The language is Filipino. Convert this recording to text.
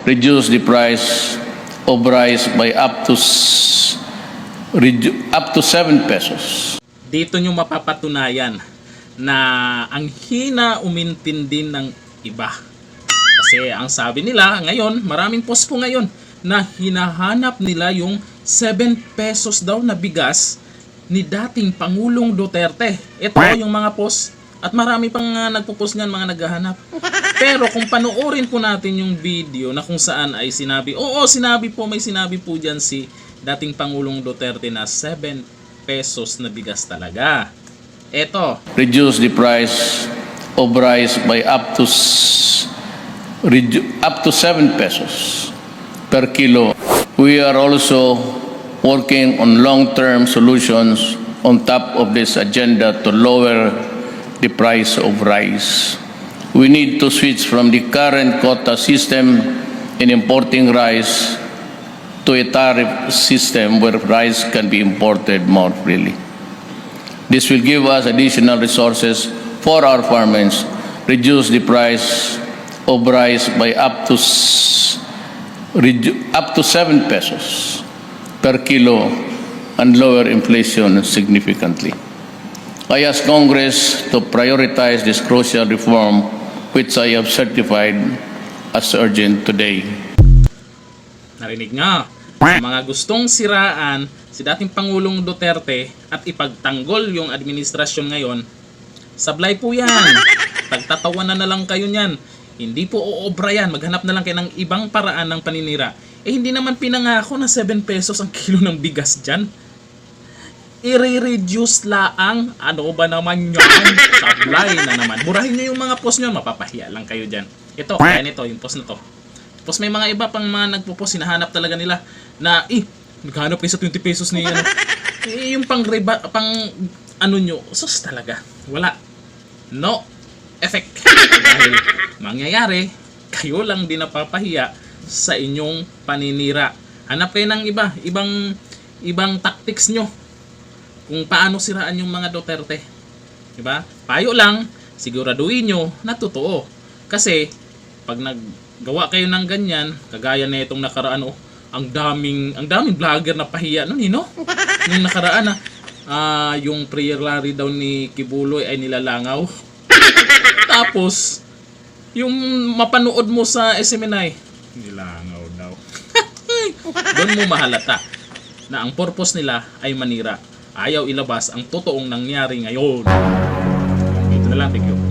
reduce the price of rice by up to 7 pesos. Dito nyo mapapatunayan na ang hina umintindi ng iba. Kasi ang sabi nila ngayon, maraming post po ngayon na hinahanap nila yung 7 pesos daw na bigas ni dating Pangulong Duterte. Ito yung mga post at marami pang nagpo-post niyan, mga naghahanap. Pero kung panoorin po natin yung video na kung saan ay sinabi, may sinabi po dyan si dating Pangulong Duterte na 7 pesos na bigas talaga. Ito. Reduce the price of rice by up to 7 pesos per kilo. We are also working on long-term solutions on top of this agenda to lower the price of rice. We need to switch from the current quota system in importing rice to a tariff system where rice can be imported more freely. This will give us additional resources for our farmers, reduce the price of rice by up to 7 pesos per kilo and lower inflation significantly. I ask Congress to prioritize this crucial reform, which I have certified as urgent today. Narinig nga, mga gustong siraan si dating Pangulong Duterte at ipagtanggol yung administrasyon ngayon, sablay po yan. Pagtatawanan na lang kayo niyan. Hindi po uobra yan. Maghanap na lang kayo ng ibang paraan ng paninira. Hindi naman pinangako na 7 pesos ang kilo ng bigas dyan. I-reduce laang. Ano ba naman yun? Sablay na naman. Burahin nyo yung mga post nyo. Mapapahiya lang kayo dyan. Ito, kaya nito, yung post na to. Tapos may mga iba pang mga nagpo-post, hinahanap talaga nila na, naghanap kayo sa 20 pesos ni ano. Yung pang ano nyo, sus talaga. Wala. No effect. Dahil mangyayari, kayo lang din napapahiya sa inyong paninira. Hanap kayo ng ibang tactics nyo kung paano siraan yung mga Duterte. Diba? Payo lang, siguraduhin nyo na totoo. Kasi, pag naggawa kayo ng ganyan, kagaya na itong nakaraan, ang daming vlogger na pahiya nun, no? Yung nakaraan yung prayer rally daw ni Kibuloy ay nilalangaw. Tapos, yung mapanood mo sa SMNI, nilangaw daw. Doon mo mahalata na ang purpose nila ay manira. Ayaw ilabas ang totoong nangyari ngayon. Ito na lang, thank you.